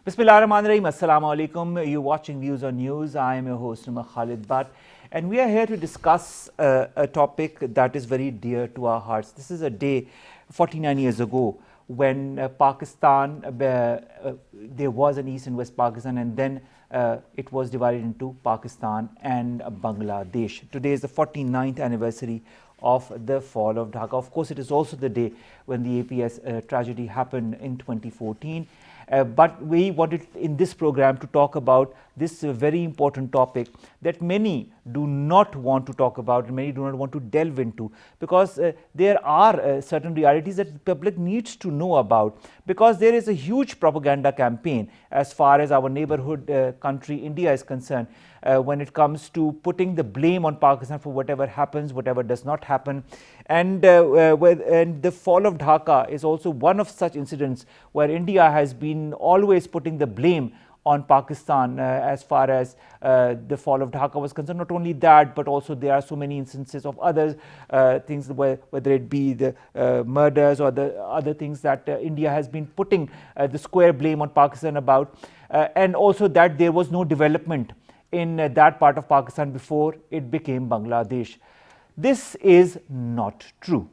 Bismillahirrahmanirrahim. Assalamu alaikum. You're watching Views on News. I am your host, Umar Khalid Bhatt, and we are here to discuss a topic that is very dear to our hearts. This is a day 49 years ago when Pakistan, there was an East and West Pakistan, and then it was divided into Pakistan and Bangladesh. Today is the 49th anniversary of the fall of Dhaka. Of course, it is also the day when the APS tragedy happened in 2014. But we wanted in this program to talk about this very important topic that many do not want to talk about and many do not want to delve into, because there are certain realities that the public needs to know about, because there is a huge propaganda campaign as far as our neighborhood country India is concerned when it comes to putting the blame on Pakistan for whatever happens, whatever does not happen. And the fall of Dhaka is also one of such incidents where India has been always putting the blame on Pakistan as far as the fall of Dhaka was concerned. Not only that, but also there are so many instances of other things, whether it be the murders or the other things that India has been putting the square blame on Pakistan about, and also that there was no development in that part of Pakistan before it became Bangladesh. This is not true.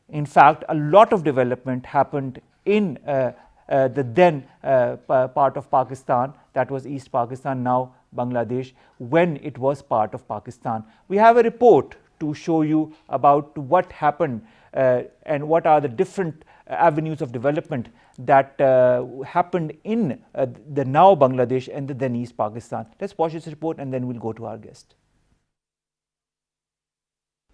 In fact, a lot of development happened in the then part of Pakistan, that was East Pakistan, now Bangladesh, when it was part of Pakistan. We have a report to show you about what happened and what are the different avenues of development that happened in the now Bangladesh and the then East Pakistan. Let's watch this report and then we'll go to our guest.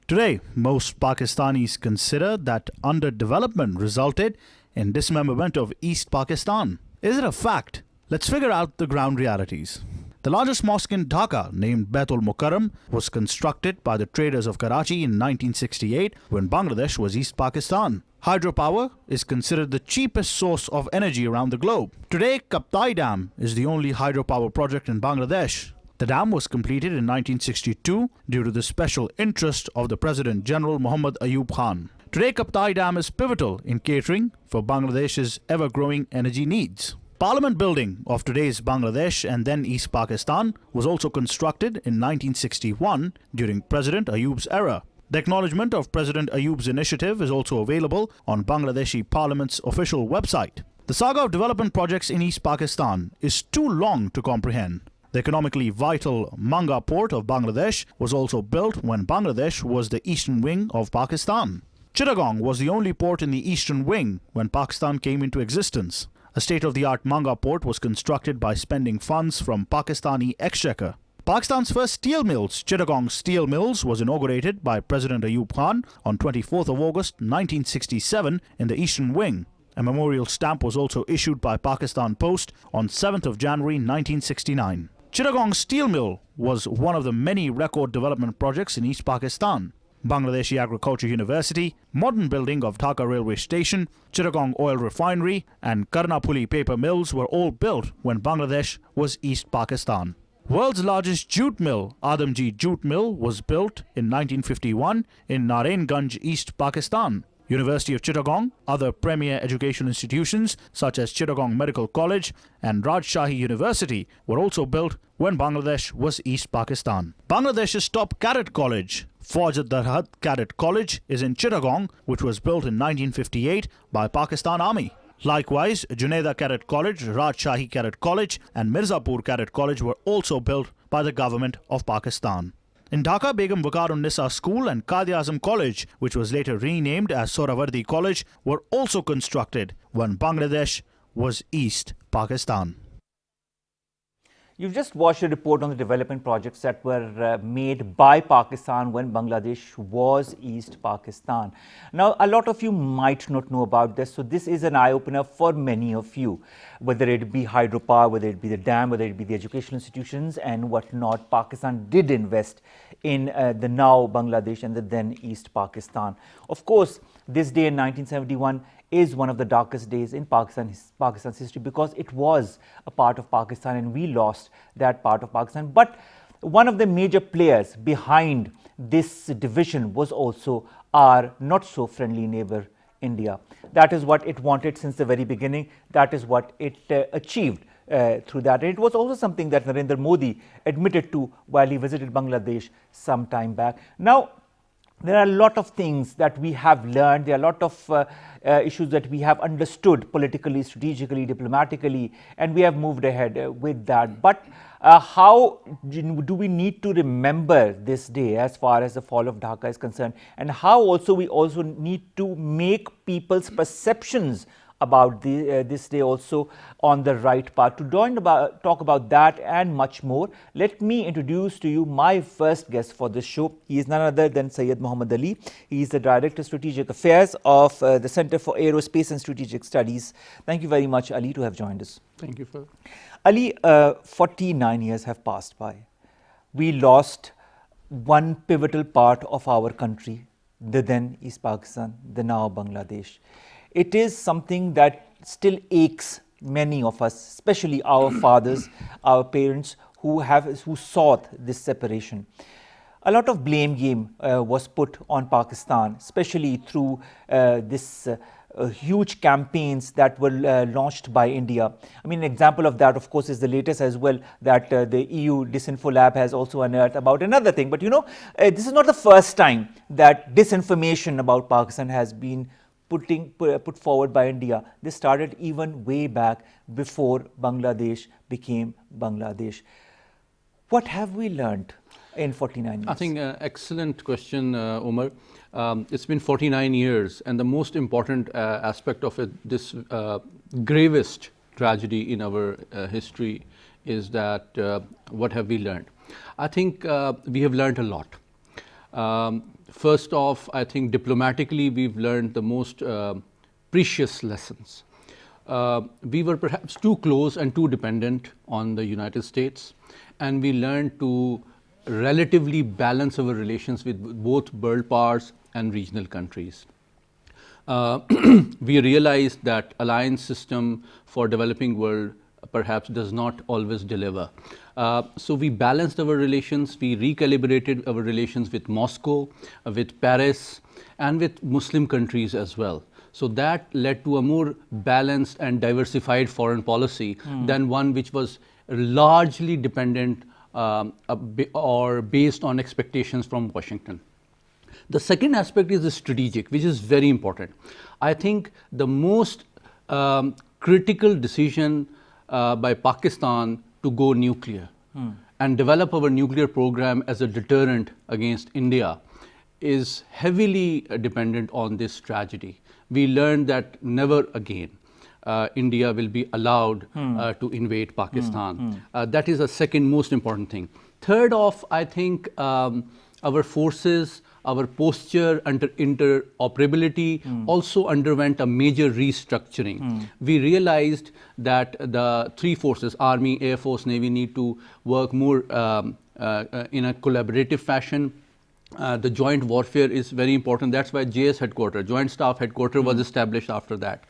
Today, most Pakistanis consider that underdevelopment resulted in dismemberment of East Pakistan. Is it a fact? Let's figure out the ground realities. The largest mosque in Dhaka, named Baitul Mukarram, was constructed by the traders of Karachi in 1968 when Bangladesh was East Pakistan. Hydropower is considered the cheapest source of energy around the globe. Today, Kaptai Dam is the only hydropower project in Bangladesh. The dam was completed in 1962 due to the special interest of the President General Muhammad Ayub Khan. Today, Kaptai Dam is pivotal in catering for Bangladesh's ever-growing energy needs. Parliament building of today's Bangladesh and then East Pakistan was also constructed in 1961 during President Ayub's era. The acknowledgement of President Ayub's initiative is also available on Bangladeshi Parliament's official website. The saga of development projects in East Pakistan is too long to comprehend. The economically vital Manga port of Bangladesh was also built when Bangladesh was the eastern wing of Pakistan. Chittagong was the only port in the eastern wing when Pakistan came into existence. A state-of-the-art Manga port was constructed by spending funds from Pakistani exchequer. Pakistan's first steel mills, Chittagong Steel Mills, was inaugurated by President Ayub Khan on 24th of August 1967 in the eastern wing. A memorial stamp was also issued by Pakistan Post on 7th of January 1969. Chittagong Steel Mill was one of the many record development projects in East Pakistan. Bangladeshi Agriculture University, modern building of Dhaka Railway Station, Chittagong Oil Refinery and Karnapuli Paper Mills were all built when Bangladesh was East Pakistan. World's largest jute mill, Adamji Jute Mill, was built in 1951 in Narayanganj, East Pakistan. University of Chittagong, other premier educational institutions such as Chittagong Medical College and Rajshahi University were also built when Bangladesh was East Pakistan. Bangladesh's top cadet college, Fauj Darhat Cadet College, is in Chittagong, which was built in 1958 by Pakistan Army. Likewise, Junaida Cadet College, Rajshahi Cadet College and Mirzapur Cadet College were also built by the government of Pakistan. In Dhaka, Begum Waqar-un-Nisa School and Quaid-e-Azam College, which was later renamed as Sohrawardi College, were also constructed when Bangladesh was East Pakistan. You've just watched a report on the development projects that were made by Pakistan when Bangladesh was East Pakistan. Now, a lot of you might not know about this, so this is an eye-opener for many of you. Whether it be hydropower, whether it be the dam, whether it be the educational institutions and whatnot, Pakistan did invest in the now Bangladesh and the then East Pakistan. Of course, this day in 1971 is one of the darkest days in Pakistan's history, because it was a part of Pakistan and we lost that part of Pakistan. But one of the major players behind this division was also our not so friendly neighbor India. That is what it wanted since the very beginning. That is what it achieved through that. And it was also something that Narendra Modi admitted to while he visited Bangladesh some time back. Now, there are a lot of things that we have learned. There are a lot of issues that we have understood politically, strategically, diplomatically, and we have moved ahead with that. But how do we need to remember this day as far as the fall of Dhaka is concerned, and how also we also need to make people's perceptions about this day also on the right path? To talk about that and much more, let me introduce to you my first guest for this show. He is none other than Syed Muhammad Ali. He is the Director of Strategic Affairs of the Center for Aerospace and Strategic Studies. Thank you very much, Ali, to have joined us. Thank you, Phil. Ali, 49 years have passed by. We lost one pivotal part of our country, the then East Pakistan, the now Bangladesh. It is something that still aches many of us, especially our fathers, our parents who saw this separation. A lot of blame game was put on Pakistan, especially through this huge campaigns that were launched by India. I mean, an example of that, of course, is the latest as well, that the EU Disinfo Lab has also unearthed about another thing. But this is not the first time that disinformation about Pakistan has been put forward by India. This started even way back before Bangladesh became Bangladesh. What have we learned in 49 years? I think excellent question, Umar. It's been 49 years, and the most important aspect of it, this gravest tragedy in our history, is that what have we learned? I think we have learned a lot. First off, I think diplomatically we've learned the most precious lessons. We were perhaps too close and too dependent on the United States, and we learned to relatively balance our relations with both world powers and regional countries. We realized that alliance system for developing world perhaps does not always deliver. So we balanced our relations, we recalibrated our relations with Moscow, with Paris, and with Muslim countries as well. So that led to a more balanced and diversified foreign policy than one which was largely dependent or based on expectations from Washington. The second aspect is the strategic, which is very important. I think the most critical decision by Pakistan to go nuclear and develop our nuclear program as a deterrent against India is heavily dependent on this tragedy. We learned that never again India will be allowed to invade Pakistan. That is the second most important thing. Third off, I think our forces, our posture under interoperability also underwent a major restructuring. We realized that the three forces, Army, Air Force, Navy, need to work more in a collaborative fashion. The joint warfare is very important. That's why JS headquarters, Joint Staff headquarters, was established after that.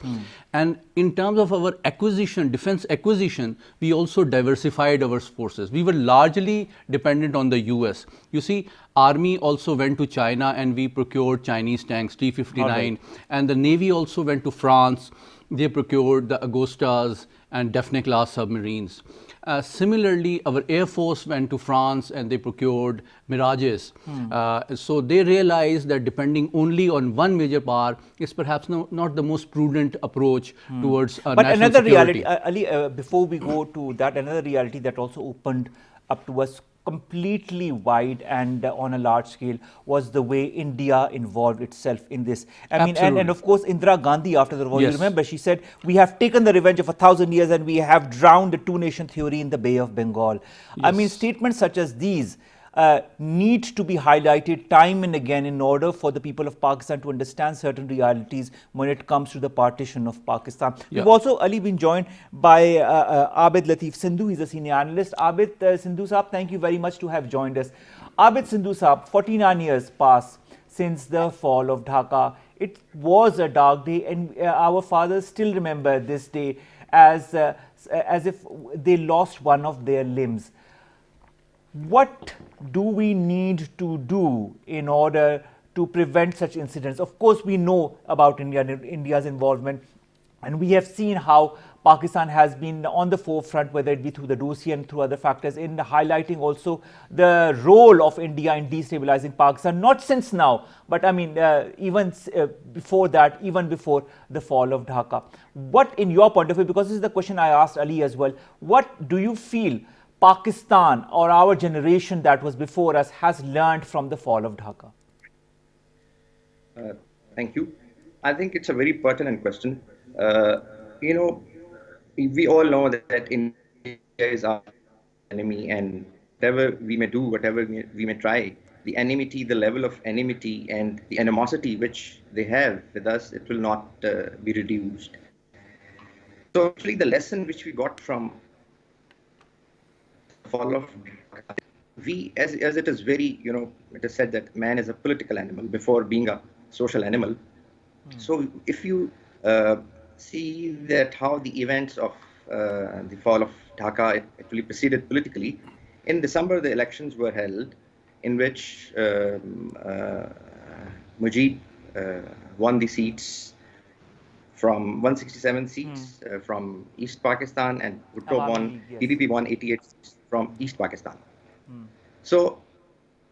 And in terms of our acquisition, defense acquisition, we also diversified our forces. We were largely dependent on the US. You see, Army also went to China and we procured Chinese tanks, T-59. Right. And the Navy also went to France. They procured the Agostas and Daphne class submarines. Similarly, our Air Force went to France and they procured Mirages. So they realized that depending only on one major power is perhaps not the most prudent approach towards national security. But another reality, Ali, before we go to that, another reality that also opened up to us completely wide and on a large scale was the way India involved itself in this. I mean, and of course, Indira Gandhi, after the war, you remember, she said, we have taken the revenge of 1,000 years and we have drowned the two-nation theory in the Bay of Bengal. I mean, statements such as these need to be highlighted time and again in order for the people of Pakistan to understand certain realities when it comes to the partition of Pakistan. We've also, Ali, been joined by Abid Latif Sindhu. He's a senior analyst. Abid Sindhu Saab, thank you very much to have joined us. Abid Sindhu Saab, 49 years pass since the fall of Dhaka. It was a dark day, and our fathers still remember this day as if they lost one of their limbs. What do we need to do in order to prevent such incidents? Of course, we know about India's involvement And we have seen how Pakistan has been on the forefront, whether it be through the Rosi and through other factors, in highlighting also the role of India in destabilizing Pakistan, not since now, but I mean, even before that, even before the fall of Dhaka. What, in your point of view, because this is the question I asked Ali as well, what do you feel Pakistan or our generation that was before us has learned from the fall of Dhaka? Thank you. I think it's a very pertinent question. You know, we all know that India is our enemy, and whatever we may do, whatever we may try, the enmity, the level of enmity and the animosity which they have with us, it will not be reduced. So actually the lesson which we got from the fall of we, as it is very, it is said that man is a political animal before being a social animal. So if you see that how the events of the fall of Dhaka actually proceeded politically, in December the elections were held, in which Mujib won the seats from 167 seats from East Pakistan, and Bhutto Awami won, League, yes. PPP won 88 seats from East Pakistan. So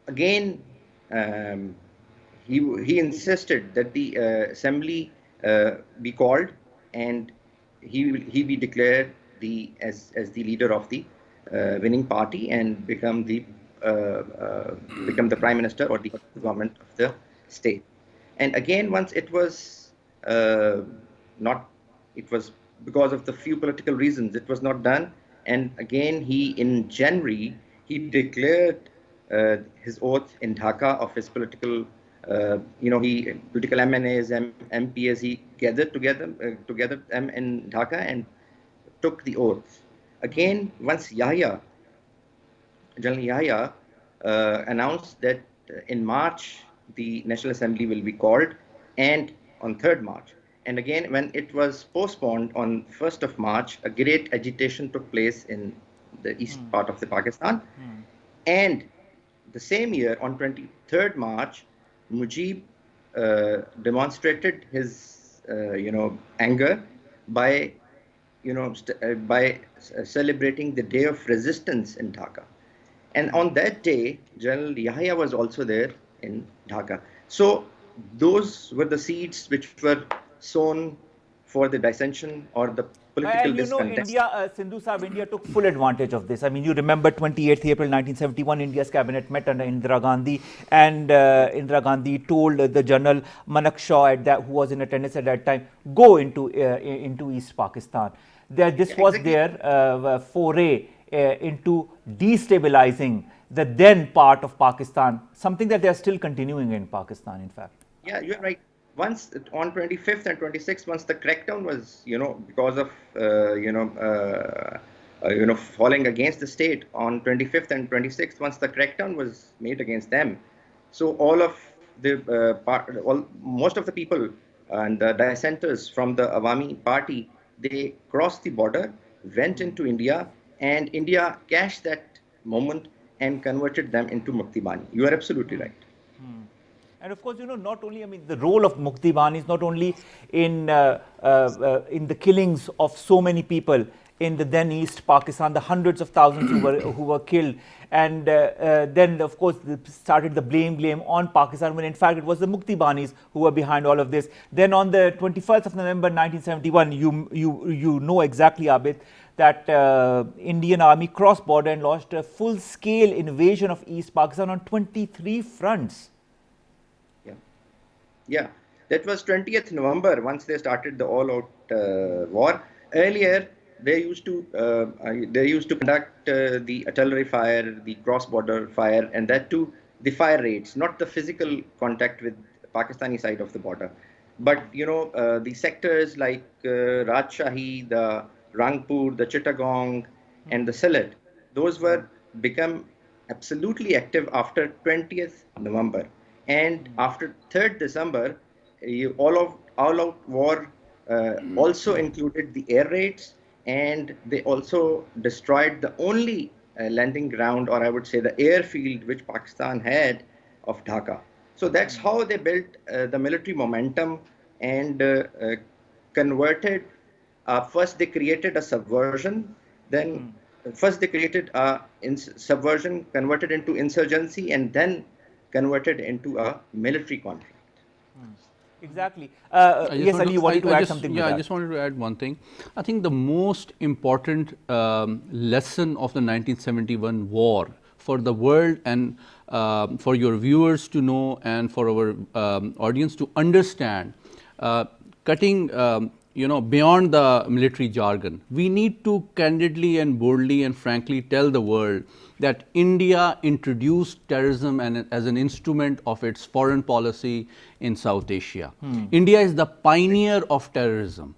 again, he insisted that the assembly be called, and he be declared as the leader of the winning party and become the prime minister or the government of the state. And again, once it was not, it was because of the few political reasons it was not done. And again, in January, he declared his oath in Dhaka of his political, political MNAs, MPs, he gathered together them in Dhaka and took the oath. Again, once General Yahya announced that in March, the National Assembly will be called, and on 3rd March. And again, when it was postponed on 1st of March, a great agitation took place in the east part of the Pakistan. And the same year, on 23rd March, Mujib demonstrated his, anger by, celebrating the Day of Resistance in Dhaka. And on that day, General Yahya was also there in Dhaka. So those were the seeds which were sown for the dissension or the political And discontent. India, Sindhu Sahib, India took full advantage of this. I mean, you remember 28th April 1971, India's cabinet met under Indira Gandhi, and Indira Gandhi told the General Manak Shaw, who was in attendance at that time, go into East Pakistan. This was their foray into destabilizing the then part of Pakistan, something that they are still continuing in Pakistan, in fact. Yeah, you're right. Once on 25th and 26th, once the crackdown was, because of, falling against the state on 25th and 26th, once the crackdown was made against them, so all of the most of the people and the dissenters from the Awami party, they crossed the border, went into India, and India cashed that moment and converted them into Mukti Bani. You are absolutely right. And of course, not only, I mean, the role of Mukti Bani is not only in the killings of so many people in the then East Pakistan, the hundreds of thousands who were killed, and then of course started the blame on Pakistan, when in fact it was the Mukti Banis who were behind all of this. Then on the 21st of November 1971, you know exactly, Abid, that Indian Army crossed border and launched a full-scale invasion of East Pakistan on 23 fronts. Yeah, that was 20th November, once they started the all-out war. Earlier, they used to conduct the artillery fire, the cross-border fire, and that too, the fire raids, not the physical contact with the Pakistani side of the border. But, the sectors like Rajshahi, the Rangpur, the Chittagong, and the Sylhet, those were become absolutely active after 20th November. And after 3rd December, all-out war also included the air raids, and they also destroyed the only landing ground, or I would say the airfield, which Pakistan had of Dhaka. So that's how they built the military momentum and converted First, they created a subversion. Then, first they created a subversion, converted into insurgency, and then converted into a military conflict. Exactly. I just Yes, want Ali, you to, wanted to I add just, something to yeah, I that. just wanted to add one thing. I think the most important lesson of the 1971 war for the world and for your viewers to know and for our audience to understand, cutting beyond the military jargon, we need to candidly and boldly and frankly tell the world that India introduced terrorism as an instrument of its foreign policy in South Asia. India is the pioneer of terrorism,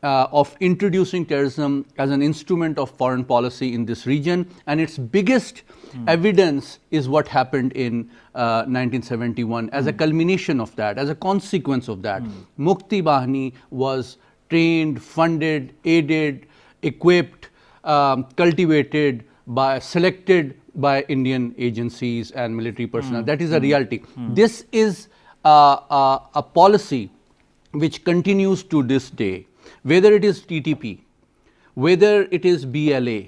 of introducing terrorism as an instrument of foreign policy in this region, and its biggest evidence is what happened in 1971 as a culmination of that, as a consequence of that. Mukti Bahini was trained, funded, aided, equipped, cultivated, selected by Indian agencies and military personnel. That is a reality. This is a policy which continues to this day, whether it is TTP, whether it is BLA,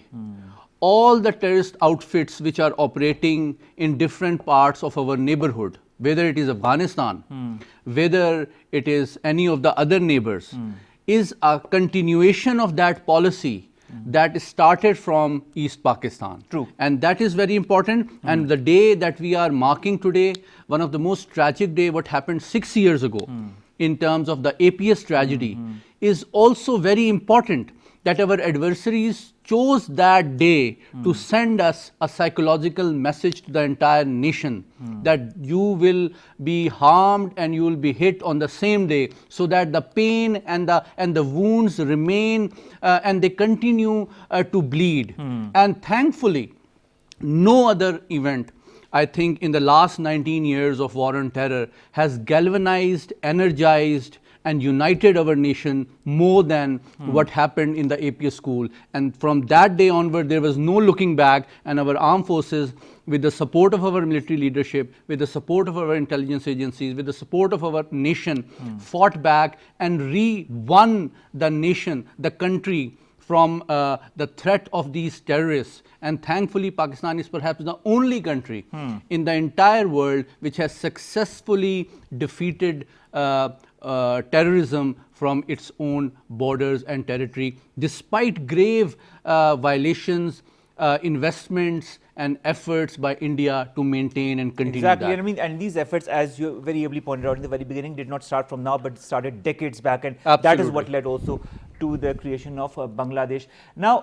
all the terrorist outfits which are operating in different parts of our neighborhood, whether it is Afghanistan, whether it is any of the other neighbors, is a continuation of that policy that started from East Pakistan. True. And that is very important. And the day that we are marking today, one of the most tragic day, what happened 6 years ago in terms of the APS tragedy, is also very important, that our adversaries chose that day to send us a psychological message to the entire nation that you will be harmed and you will be hit on the same day, so that the pain and the wounds remain and they continue to bleed. And thankfully, no other event, I think, in the last 19 years of war on terror has galvanized, energized, and united our nation more than what happened in the APS school. And from that day onward, there was no looking back, and our armed forces, with the support of our military leadership, with the support of our intelligence agencies, with the support of our nation, fought back and re-won the nation, the country, from the threat of these terrorists. And thankfully, Pakistan is perhaps the only country in the entire world which has successfully defeated terrorism from its own borders and territory, despite grave violations, investments and efforts by India to maintain and continue Exactly. that. And I mean, and these efforts, as you very ably pointed out in the very beginning, did not start from now, but started decades back, and that is Absolutely. what led also to the creation of Bangladesh. Now,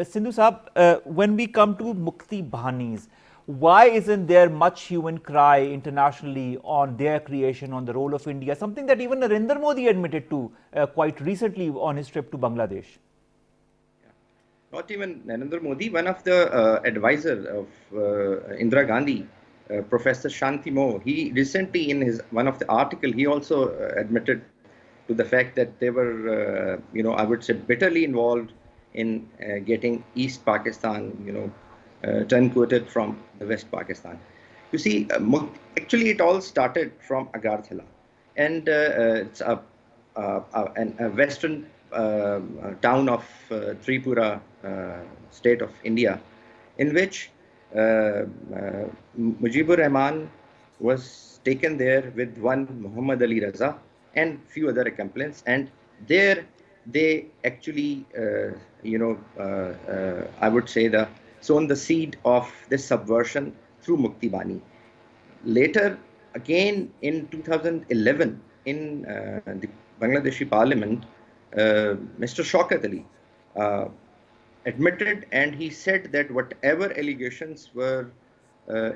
Sindhu Saab, when we come to Mukti Bahanis, why isn't there much hue and cry internationally on their creation, on the role of India, something that even Narendra Modi admitted to quite recently on his trip to Bangladesh? Not even Narendra Modi, one of the advisors of Indira Gandhi, Professor Shanti Mo, he recently in his one of the article, he also admitted to the fact that they were, I would say, bitterly involved in getting East Pakistan, turncoated from the West Pakistan. You see, actually it all started from Agartala, and it's a western town of Tripura, state of India, in which Mujibur Rahman was taken there with one Muhammad Ali Raza and few other accomplices, and there they actually, I would say, sown the seed of this subversion through Mukti Bahini. Later, again in 2011, in the Bangladeshi parliament, Mr. Shaukat Ali admitted, and he said that whatever allegations were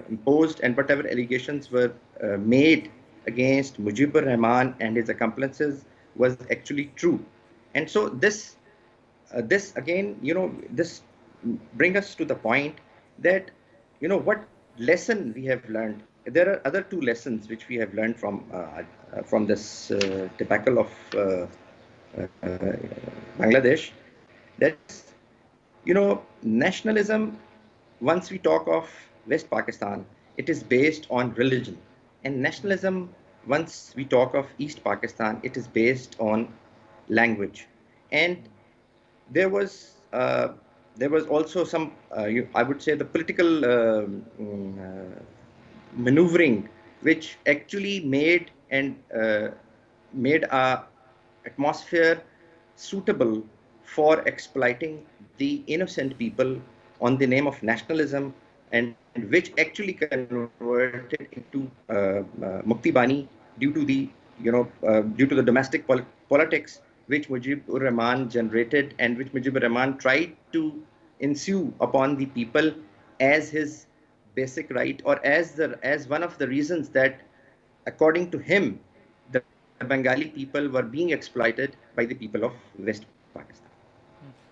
imposed and whatever allegations were made against Mujibur Rahman and his accomplices was actually true. And so this again, this brings us to the point that, what lesson we have learned. There are other two lessons which we have learned from this debacle of Bangladesh. That's, nationalism, once we talk of West Pakistan, it is based on religion. And nationalism, once we talk of East Pakistan, it is based on language. And there was also some, I would say, the political maneuvering, which actually made a atmosphere suitable for exploiting the innocent people on the name of nationalism, and which actually converted into Mukti Bani due to the domestic politics which Mujibur Rahman generated, and which Mujibur Rahman tried to ensue upon the people as his basic right, or as one of the reasons that, according to him, the Bengali people were being exploited by the people of West Pakistan.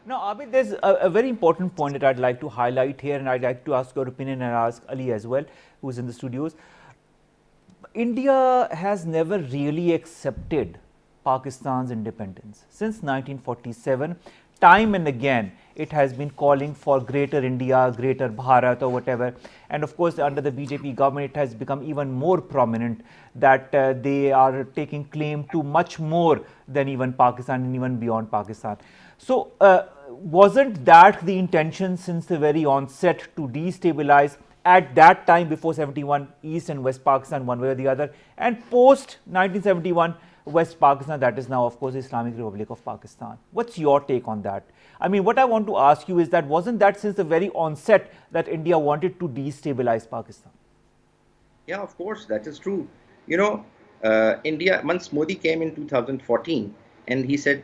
Now, Abid, there's a very important point that I'd like to highlight here, and I'd like to ask your opinion and ask Ali as well, who's in the studios. India has never really accepted Pakistan's independence. Since 1947, time and again, it has been calling for greater India, greater Bharat or whatever. And of course, under the BJP government, it has become even more prominent that they are taking claim to much more than even Pakistan and even beyond Pakistan. So, wasn't that the intention since the very onset to destabilize at that time before 71 East and West Pakistan one way or the other, and post 1971 West Pakistan, that is now of course the Islamic Republic of Pakistan? What's your take on that? I mean, what I want to ask you is that wasn't that since the very onset that India wanted to destabilize Pakistan? Yeah, of course, that is true. India, once Modi came in 2014, and he said,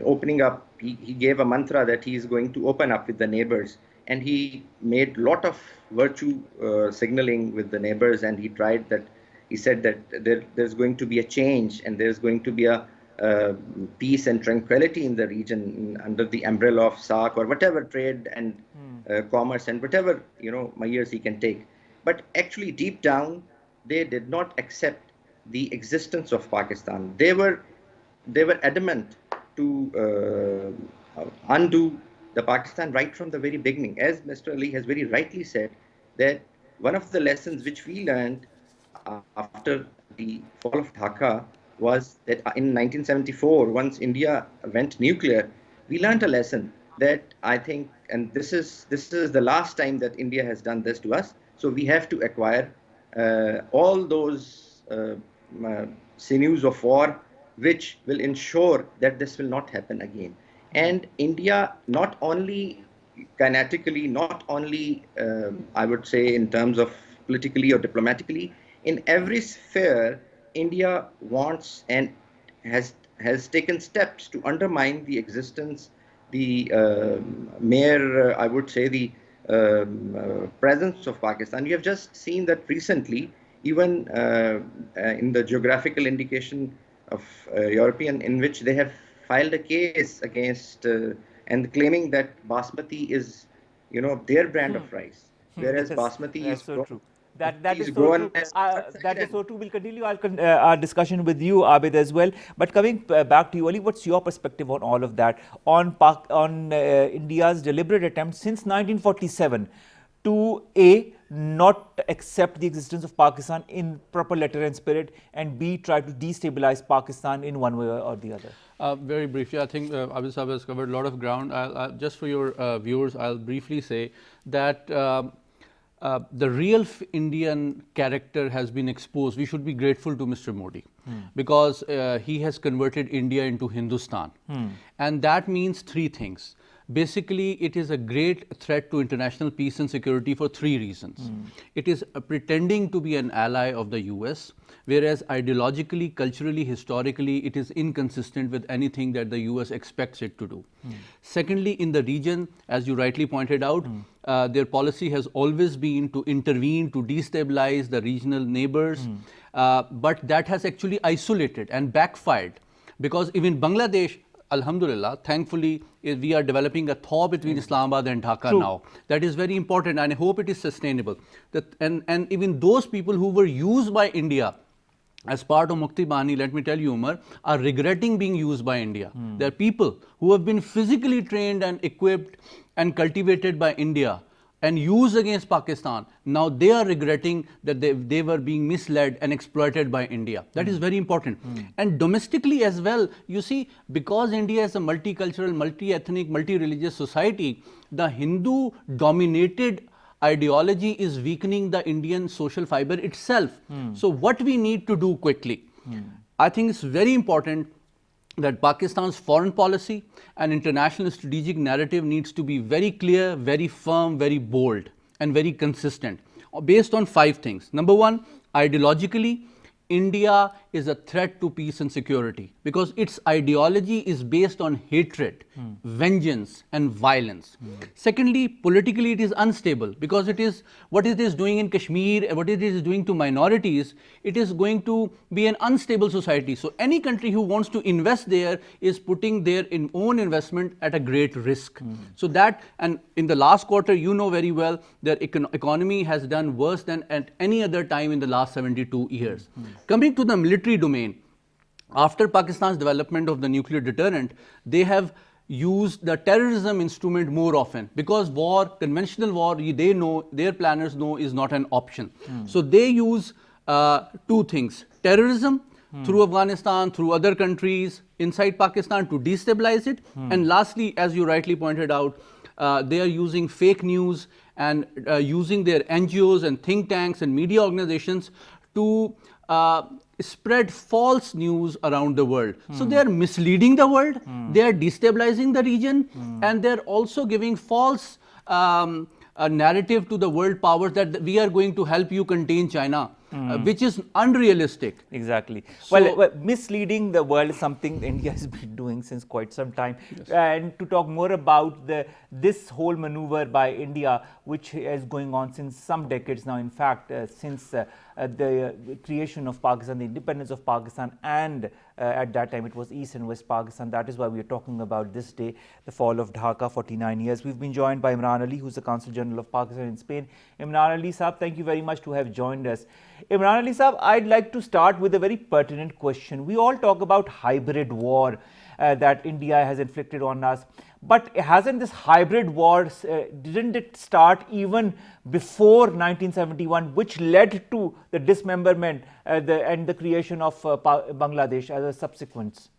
opening up, he gave a mantra that he is going to open up with the neighbors, and he made lot of virtue signaling with the neighbors, and he said that there's going to be a change, and there's going to be a peace and tranquility in the region under the umbrella of SAARC or whatever trade and commerce and whatever measures he can take. But actually, deep down, they did not accept the existence of Pakistan. They were adamant to undo the Pakistan right from the very beginning. As Mr. Ali has very rightly said, that one of the lessons which we learned after the fall of Dhaka was that in 1974, once India went nuclear, we learned a lesson that I think, and this is the last time that India has done this to us. So we have to acquire all those sinews of war, which will ensure that this will not happen again. And India, not only kinetically, not only, I would say, in terms of politically or diplomatically, in every sphere, India wants and has taken steps to undermine the existence, the mere, I would say, the presence of Pakistan. You have just seen that recently, even in the geographical indication of European, in which they have filed a case against and claiming that Basmati is, their brand of rice, whereas Basmati is so true. That is so grown true. That is so true. We'll continue our discussion with you, Abid, as well. But coming back to you, Ali, what's your perspective on all of that? On India's deliberate attempt since 1947 to not accept the existence of Pakistan in proper letter and spirit, and B, try to destabilize Pakistan in one way or the other? Very briefly, I think Abid Sahab has covered a lot of ground. Just for your viewers, I'll briefly say that the real Indian character has been exposed. We should be grateful to Mr. Modi because he has converted India into Hindustan. And that means three things. Basically, it is a great threat to international peace and security for three reasons. It is pretending to be an ally of the US, whereas ideologically, culturally, historically, it is inconsistent with anything that the US expects it to do. Secondly, in the region, as you rightly pointed out, their policy has always been to intervene, to destabilize the regional neighbors, but that has actually isolated and backfired, because even Bangladesh, Alhamdulillah, thankfully, we are developing a thaw between Islamabad and Dhaka now. That is very important, and I hope it is sustainable. And even those people who were used by India as part of Mukti Bani, let me tell you, Umar, are regretting being used by India. There are people who have been physically trained and equipped and cultivated by India, and used against Pakistan, now they are regretting that they were being misled and exploited by India. That is very important. And domestically as well, you see, because India is a multicultural, multi-ethnic, multi-religious society, the Hindu-dominated ideology is weakening the Indian social fiber itself. So what we need to do quickly, I think it's very important that Pakistan's foreign policy and international strategic narrative needs to be very clear, very firm, very bold, and very consistent, based on 5 things. Number 1, ideologically, India is a threat to peace and security because its ideology is based on hatred, vengeance, and violence. Secondly, politically it is unstable because it is what it is doing in Kashmir, what it is doing to minorities, it is going to be an unstable society. So any country who wants to invest there is putting their own investment at a great risk. So that, and in the last quarter, you know very well, their economy has done worse than at any other time in the last 72 years. Coming to the military domain, after Pakistan's development of the nuclear deterrent, they have used the terrorism instrument more often because war, conventional war, they know, their planners know, is not an option. So they use 2 things: terrorism through Afghanistan, through other countries inside Pakistan to destabilize it, and lastly, as you rightly pointed out, they are using fake news and using their NGOs and think tanks and media organizations to spread false news around the world. So they are misleading the world, they are destabilizing the region, and they're also giving false narrative to the world powers that we are going to help you contain China, which is unrealistic. Exactly. So- well, misleading the world is something India has been doing since quite some time. And to talk more about this whole maneuver by India, which is going on since some decades now, in fact, since the creation of Pakistan, the independence of Pakistan, and at that time it was East and West Pakistan. That is why we are talking about this day, the fall of Dhaka, 49 years. We've been joined by Imran Ali, who's the Consul General of Pakistan in Spain. Imran Ali Saab, thank you very much to have joined us. Imran Ali Saab, I'd like to start with a very pertinent question. We all talk about hybrid war that India has inflicted on us. But hasn't this hybrid war, didn't it start even before 1971, which led to the dismemberment and the creation of Bangladesh as a subsequence?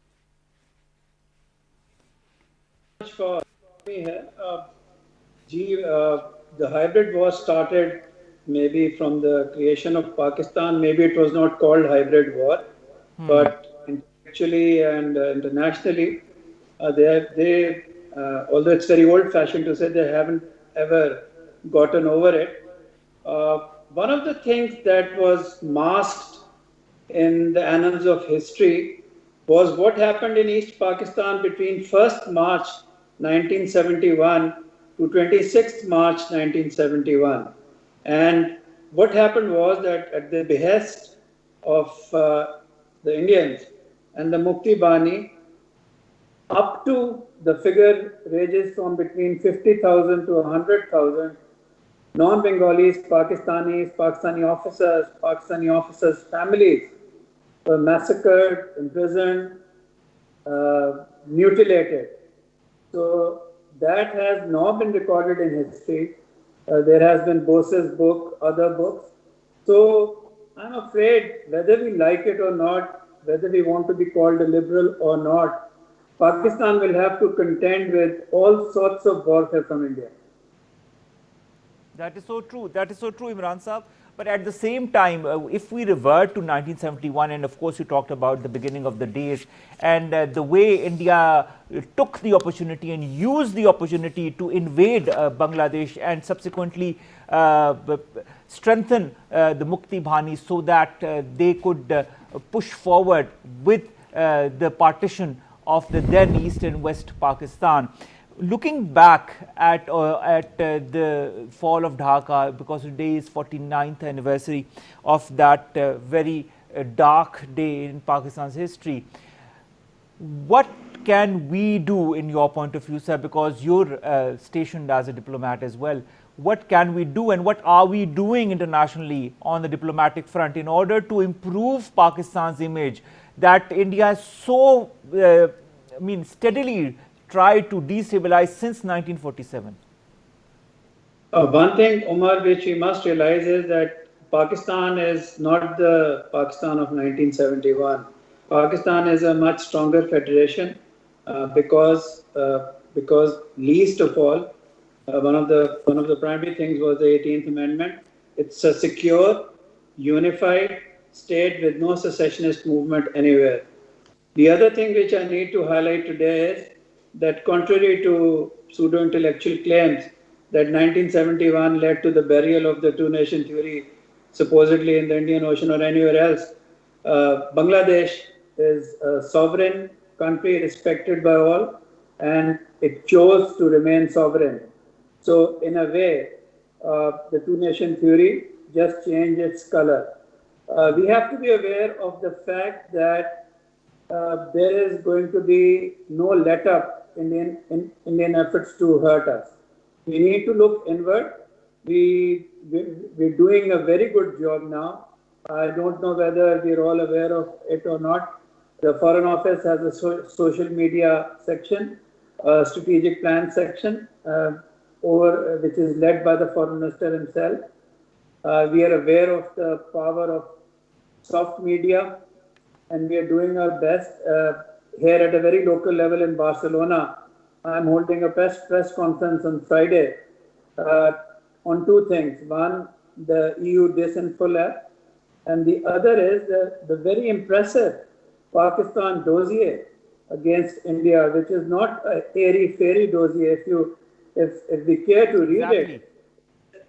For me here, the hybrid war started maybe from the creation of Pakistan. Maybe it was not called hybrid war, but intellectually and internationally, although it's very old-fashioned to say, they haven't ever gotten over it. One of the things that was masked in the annals of history was what happened in East Pakistan between 1st March 1971 to 26th March 1971. And what happened was that at the behest of the Indians and the Mukti Bani, up to the figure ranges from between 50,000 to 100,000 non-Bengalis, Pakistani officers' families were massacred, imprisoned, mutilated. So that has not been recorded in history. There has been Bose's book, other books. So I'm afraid whether we like it or not, whether we want to be called a liberal or not, Pakistan will have to contend with all sorts of warfare from India. That is so true. That is so true, Imran Saab. But at the same time, if we revert to 1971, and of course you talked about the beginning of the days and the way India took the opportunity and used the opportunity to invade Bangladesh and subsequently strengthen the Mukti Bani so that they could push forward with the partition of the then East and West Pakistan. Looking back at the fall of Dhaka, because today is 49th anniversary of that very dark day in Pakistan's history, what can we do in your point of view, sir, because you're stationed as a diplomat as well? What can we do and what are we doing internationally on the diplomatic front in order to improve Pakistan's image that India has so steadily tried to destabilize since 1947? One thing, Umar, which we must realize is that Pakistan is not the Pakistan of 1971. Pakistan is a much stronger federation because least of all, one of the primary things was the 18th Amendment. It's a secure, unified state with no secessionist movement anywhere. The other thing which I need to highlight today is that contrary to pseudo-intellectual claims that 1971 led to the burial of the two-nation theory supposedly in the Indian Ocean or anywhere else, Bangladesh is a sovereign country respected by all, and it chose to remain sovereign. So in a way, the two-nation theory just changed its color. We have to be aware of the fact that there is going to be no let up in Indian efforts to hurt us. We need to look inward. We're doing a very good job now. I don't know whether we're all aware of it or not. The Foreign Office has a social media section, a strategic plan section, which is led by the Foreign Minister himself. We are aware of the power of soft media, and we are doing our best here at a very local level in Barcelona. I'm holding a press conference on Friday on two things. One, the EU Disinfo Lab, and the other is the very impressive Pakistan dossier against India, which is not a airy-fairy dossier. If we care to read it,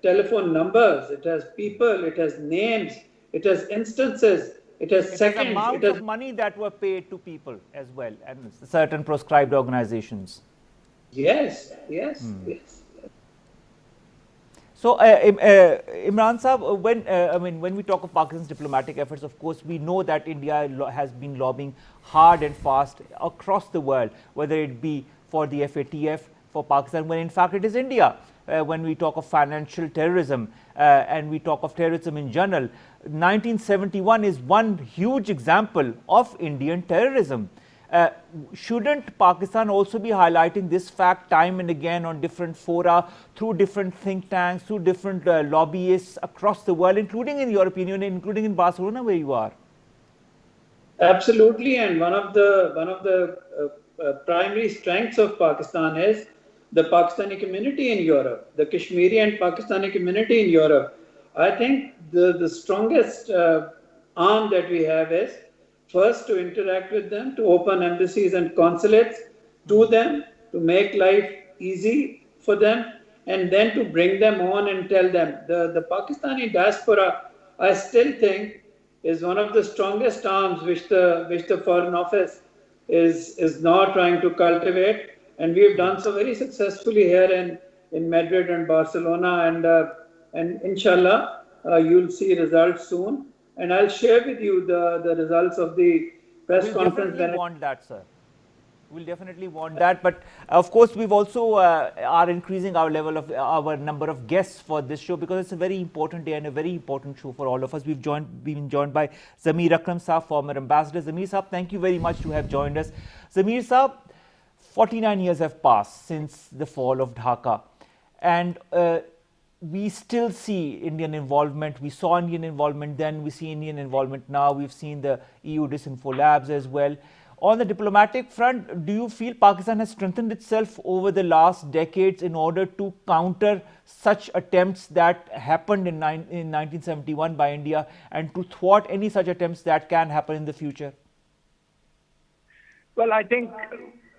telephone numbers, it has people, it has names, it has instances, it has seconds. Amounts of money that were paid to people as well, and certain proscribed organizations. Yes. So, Imran Sahab, when we talk of Pakistan's diplomatic efforts, of course, we know that India has been lobbying hard and fast across the world, whether it be for the FATF, for Pakistan, when in fact it is India. When we talk of financial terrorism and we talk of terrorism in general, 1971 is one huge example of Indian terrorism. Shouldn't Pakistan also be highlighting this fact time and again on different fora, through different think tanks, through different lobbyists across the world, including in European Union, including in Barcelona where you are? Absolutely, and one of the primary strengths of Pakistan is the Pakistani community in Europe, the Kashmiri and Pakistani community in Europe. I think the strongest arm that we have is first to interact with them, to open embassies and consulates to them, to make life easy for them, and then to bring them on and tell them. The Pakistani diaspora, I still think, is one of the strongest arms which the Foreign Office is now trying to cultivate. And we have done so very successfully here in Madrid and Barcelona, and inshallah, you'll see results soon. And I'll share with you the results of the press conference. We'll definitely want that, sir. We'll definitely want that. But of course, we've also are increasing our level of our number of guests for this show, because it's a very important day and a very important show for all of us. We've been joined by Zameer Akram Saab, former ambassador. Zameer Saab, thank you very much to have joined us. Zameer Saab, 49 years have passed since the fall of Dhaka, and we still see Indian involvement. We saw Indian involvement then, we see Indian involvement now. We've seen the EU Disinfo Labs as well. On the diplomatic front, do you feel Pakistan has strengthened itself over the last decades in order to counter such attempts that happened in 1971 by India, and to thwart any such attempts that can happen in the future? Well, I think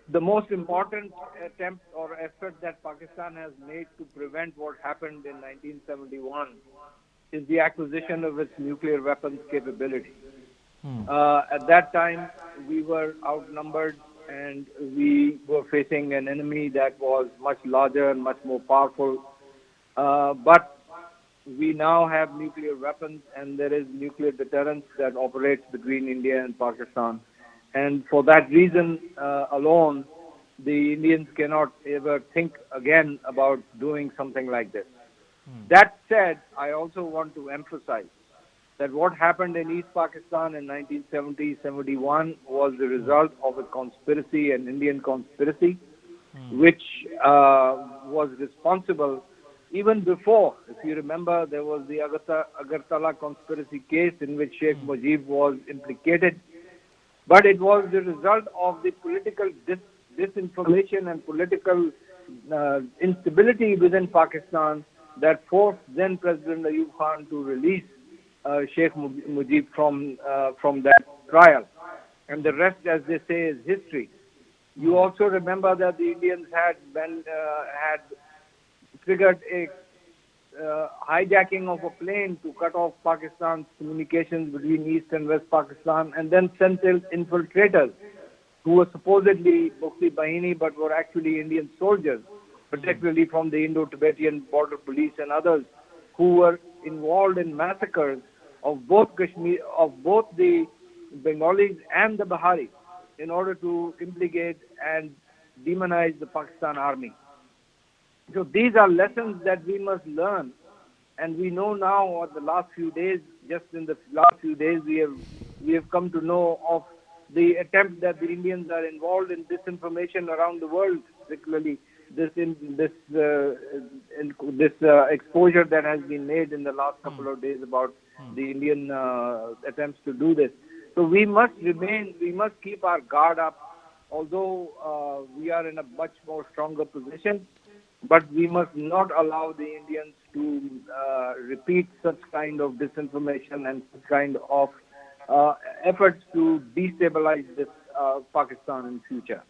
the most important attempt or effort that Pakistan has made to prevent what happened in 1971 is the acquisition of its nuclear weapons capability. At that time, we were outnumbered and we were facing an enemy that was much larger and much more powerful. But we now have nuclear weapons, and there is nuclear deterrence that operates between India and Pakistan. And for that reason alone, the Indians cannot ever think again about doing something like this. That said, I also want to emphasize that what happened in East Pakistan in 1970-71 was the result of a conspiracy, an Indian conspiracy, which was responsible even before, if you remember, there was the Agartala conspiracy case in which Sheikh Mujib was implicated. But it was the result of the political disinformation and political instability within Pakistan that forced then President Ayub Khan to release Sheikh Mujib from that trial. And the rest, as they say, is history. You also remember that the Indians had triggered a hijacking of a plane to cut off Pakistan's communications between East and West Pakistan, and then sent infiltrators who were supposedly Mukti Bahini but were actually Indian soldiers, particularly from the Indo-Tibetan border police and others, who were involved in massacres of both the Bengalis and the Biharis in order to implicate and demonize the Pakistan army. So these are lessons that we must learn, and we know now. Or the last few days, just in the last few days, we have come to know of the attempt that the Indians are involved in disinformation around the world, particularly this exposure that has been made in the last couple of days about the Indian attempts to do this. So we must keep our guard up, although we are in a much more stronger position. But we must not allow the Indians to repeat such kind of disinformation and such kind of efforts to destabilize this Pakistan in future.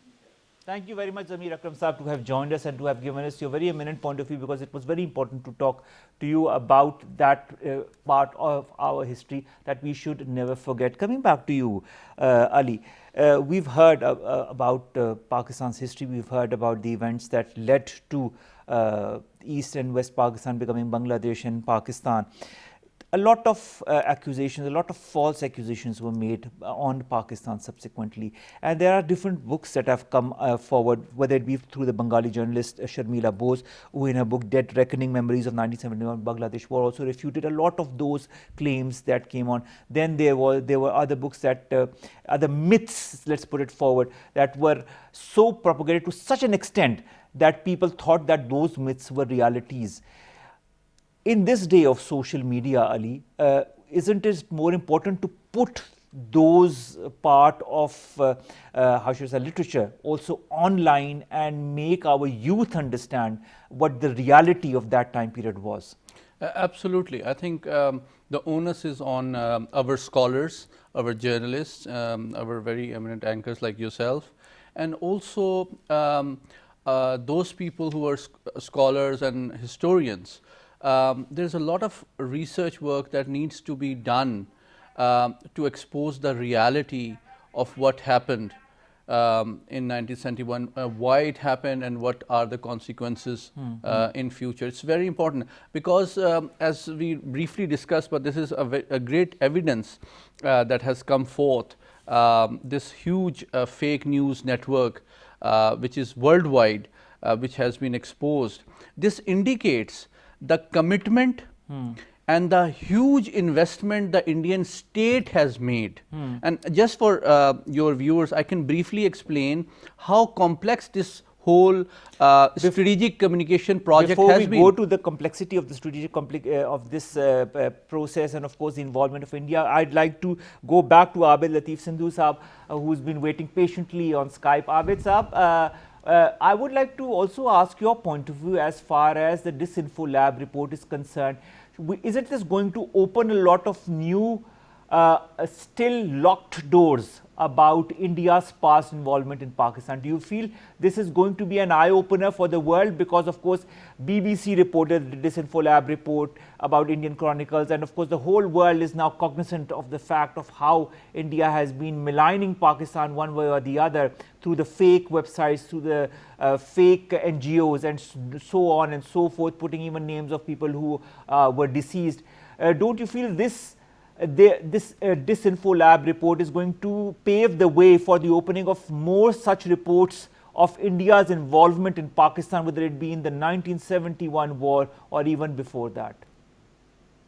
Thank you very much, Zamir Akram Saab, to have joined us and to have given us your very eminent point of view, because it was very important to talk to you about that part of our history that we should never forget. Coming back to you, Ali, we've heard about Pakistan's history. We've heard about the events that led to East and West Pakistan becoming Bangladesh and Pakistan. A lot of accusations, a lot of false accusations were made on Pakistan subsequently. And there are different books that have come forward, whether it be through the Bengali journalist Sharmila Bose, who in her book Dead Reckoning, Memories of 1971 Bangladesh War, also refuted a lot of those claims that came on. Then there were other books that, other myths, let's put it forward, that were so propagated to such an extent that people thought that those myths were realities. In this day of social media, Ali, isn't it more important to put those part of literature also online and make our youth understand what the reality of that time period was? Absolutely. I think the onus is on our scholars, our journalists, our very eminent anchors like yourself, and also those people who are scholars and historians. There's a lot of research work that needs to be done to expose the reality of what happened in 1971, why it happened, and what are the consequences in future. It's very important because, as we briefly discussed, but this is a great evidence that has come forth. This huge fake news network, which is worldwide, which has been exposed. This indicates the commitment and the huge investment the Indian state has made. And just for your viewers, I can briefly explain how complex this whole strategic communication project has been. Before we go to the complexity of the strategic of this process and of course the involvement of India, I'd like to go back to Abid Latif Sindhu Saab, who's been waiting patiently on Skype. Abid Saab, I would like to also ask your point of view as far as the Disinfo Lab report is concerned. Isn't this going to open a lot of new, still locked doors about India's past involvement in Pakistan? Do you feel this is going to be an eye-opener for the world? Because of course BBC reported the Disinfo Lab report about Indian Chronicles, and of course the whole world is now cognizant of the fact of how India has been maligning Pakistan one way or the other through the fake websites, through the fake NGOs and so on and so forth, putting even names of people who were deceased. Don't you feel this Disinfo Lab report is going to pave the way for the opening of more such reports of India's involvement in Pakistan, whether it be in the 1971 war or even before that?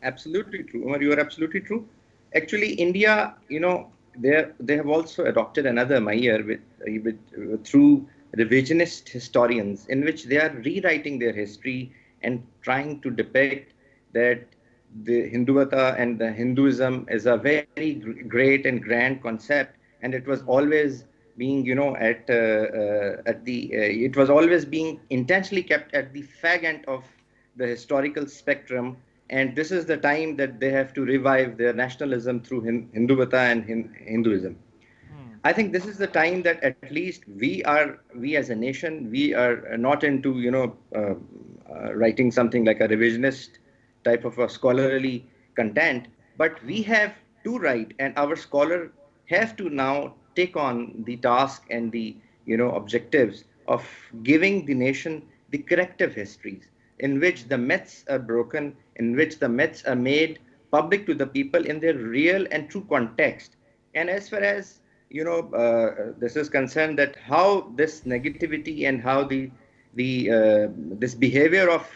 Absolutely true, Umar. You are absolutely true. Actually, India, they have also adopted another measure through revisionist historians, in which they are rewriting their history and trying to depict that the Hinduvata and the Hinduism is a very great and grand concept, and it was always being, it was always being intentionally kept at the fag end of the historical spectrum. And this is the time that they have to revive their nationalism through Hinduvata and Hinduism. I think this is the time that at least we as a nation, we are not into, writing something like a revisionist type of a scholarly content, but we have to write, and our scholar have to now take on the task and the, objectives of giving the nation the corrective histories in which the myths are broken, in which the myths are made public to the people in their real and true context. And as far as this is concerned, that how this negativity and how this behavior of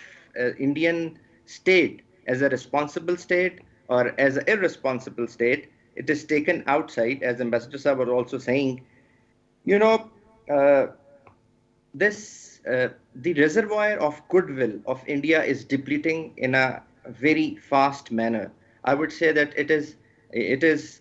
Indian state as a responsible state or as an irresponsible state, it is taken outside, as Ambassador Saab was also saying. The reservoir of goodwill of India is depleting in a very fast manner. I would say that it is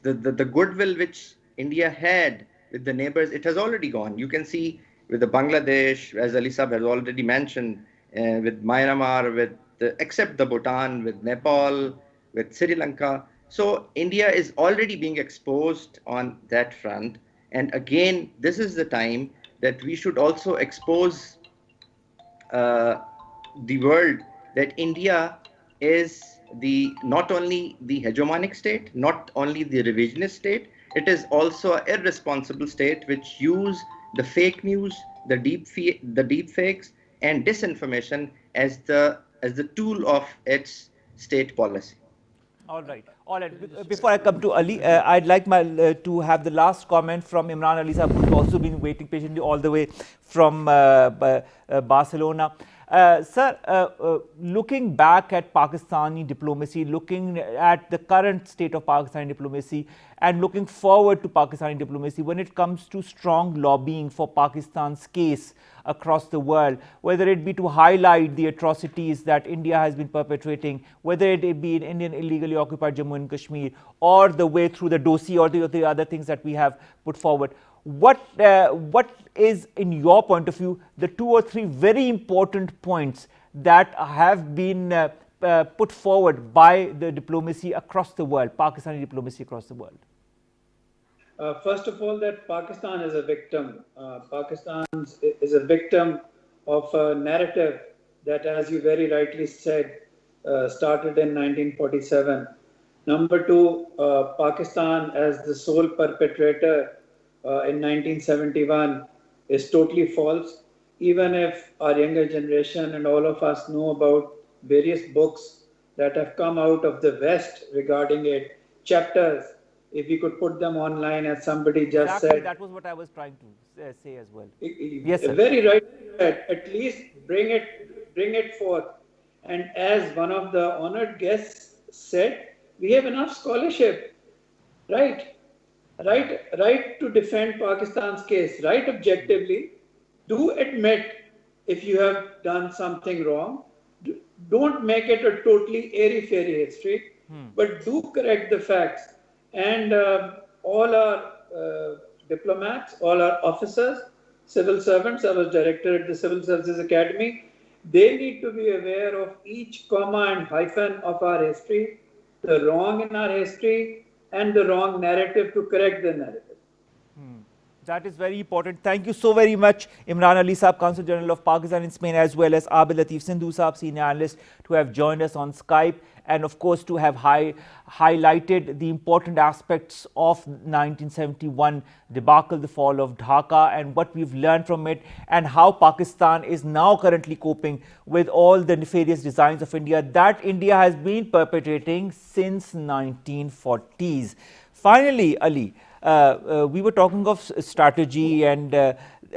the goodwill which India had with the neighbors, it has already gone. You can see with the Bangladesh, as Ali Saab has already mentioned, with Myanmar, except the Bhutan, with Nepal, with Sri Lanka. So India is already being exposed on that front. And again, this is the time that we should also expose the world that India is not only the hegemonic state, not only the revisionist state, it is also an irresponsible state which use the fake news, the deep fakes and disinformation as the tool of its state policy. All right. Before I come to Ali, I'd like to have the last comment from Imran Ali Saab, who's also been waiting patiently all the way from Barcelona. Sir, looking back at Pakistani diplomacy, looking at the current state of Pakistani diplomacy, and looking forward to Pakistani diplomacy when it comes to strong lobbying for Pakistan's case across the world, whether it be to highlight the atrocities that India has been perpetrating, whether it be in Indian illegally occupied Jammu and Kashmir, or the way through the dossier or the other things that we have put forward. What is, in your point of view, the 2 or 3 very important points that have been put forward by the diplomacy across the world, Pakistani diplomacy across the world? First of all, that Pakistan is a victim. Pakistan is a victim of a narrative that, as you very rightly said, started in 1947. Number 2, Pakistan as the sole perpetrator in 1971 is totally false. Even if our younger generation and all of us know about various books that have come out of the West regarding it, chapters, if we could put them online, as somebody just said. That was what I was trying to say as well. Yes, sir. Very right. At least bring it forth. And as one of the honored guests said, we have enough scholarship, right to defend Pakistan's case, right objectively. Do admit if you have done something wrong. Don't make it a totally airy-fairy history, but do correct the facts. And all our diplomats, all our officers, civil servants, I was director at the Civil Services Academy, they need to be aware of each comma and hyphen of our history, the wrong in our history, and the wrong narrative to correct the narrative. That is very important. Thank you so very much, Imran Ali Saab, Consul General of Pakistan in Spain, as well as Abid Latif Sindhu Saab, Senior Analyst, to have joined us on Skype, and of course to have highlighted the important aspects of 1971 debacle, the fall of Dhaka, and what we've learned from it, and how Pakistan is now currently coping with all the nefarious designs of India that India has been perpetrating since 1940s. Finally, Ali, we were talking of strategy, and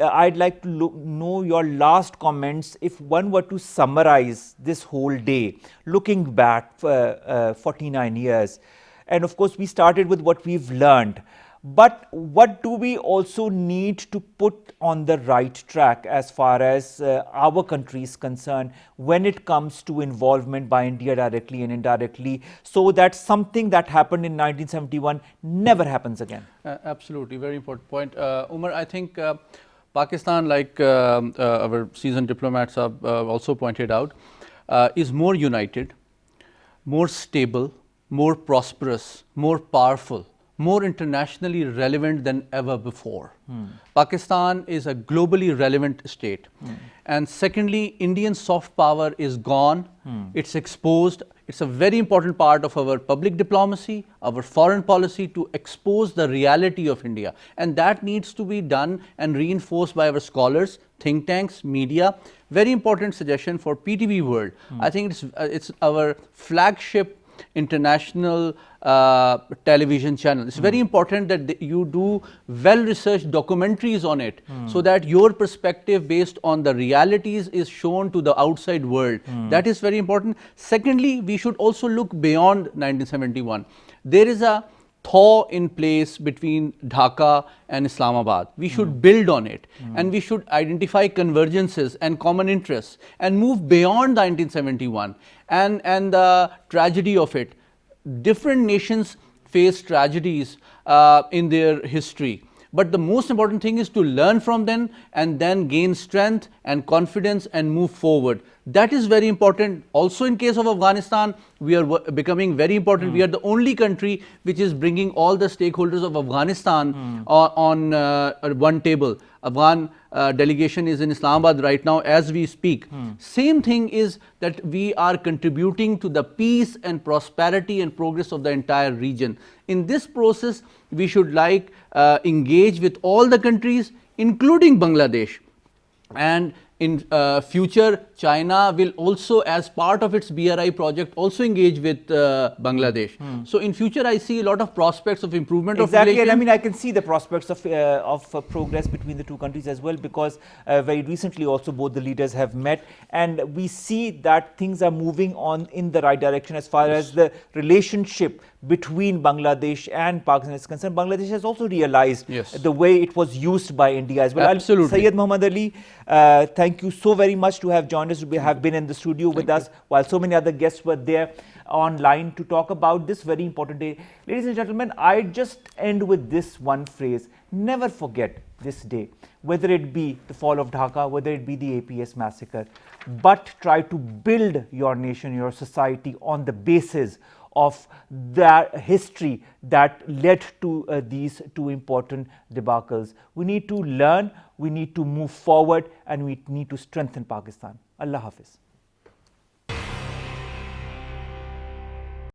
I'd like to know your last comments. If one were to summarize this whole day, looking back 49 years, and of course we started with what we've learned, But what do we also need to put on the right track as far as our country is concerned when it comes to involvement by India directly and indirectly, so that something that happened in 1971 never happens again? Absolutely, very important point. Umar, I think Pakistan, like our seasoned diplomats have also pointed out, is more united, more stable, more prosperous, more powerful, more internationally relevant than ever before. Pakistan is a globally relevant state. And secondly, Indian soft power is gone, it's exposed. It's a very important part of our public diplomacy, our foreign policy, to expose the reality of India. And that needs to be done and reinforced by our scholars, think tanks, media. Very important suggestion for PTV World. I think it's our flagship international television channel. It's very important that you do well-researched documentaries on it, so that your perspective based on the realities is shown to the outside world. That is very important. Secondly, we should also look beyond 1971. There is a thaw in place between Dhaka and Islamabad. We should build on it, and we should identify convergences and common interests and move beyond 1971 and the tragedy of it. Different nations face tragedies in their history, but the most important thing is to learn from them and then gain strength and confidence and move forward. That is very important. Also in case of Afghanistan, we are becoming very important. We are the only country which is bringing all the stakeholders of Afghanistan on one table. Afghan delegation is in Islamabad right now as we speak. Same thing is that we are contributing to the peace and prosperity and progress of the entire region. In this process, we should engage with all the countries, including Bangladesh. And in future, China will also, as part of its BRI project, also engage with Bangladesh. So in future, I see a lot of prospects of improvement of relations. Exactly, and I mean, I can see the prospects of progress between the two countries as well, because very recently also both the leaders have met, and we see that things are moving on in the right direction as far as the relationship between Bangladesh and Pakistan is concerned. Bangladesh has also realized the way it was used by India as well. Absolutely. Syed Muhammad Ali, thank you so very much to have joined us, to have been in the studio with us, while so many other guests were there online to talk about this very important day. Ladies and gentlemen, I just end with this one phrase: never forget this day, whether it be the fall of Dhaka, whether it be the APS massacre, but try to build your nation, your society on the basis of that history that led to these two important debacles. We need to learn, we need to move forward, and we need to strengthen Pakistan. Allah Hafiz.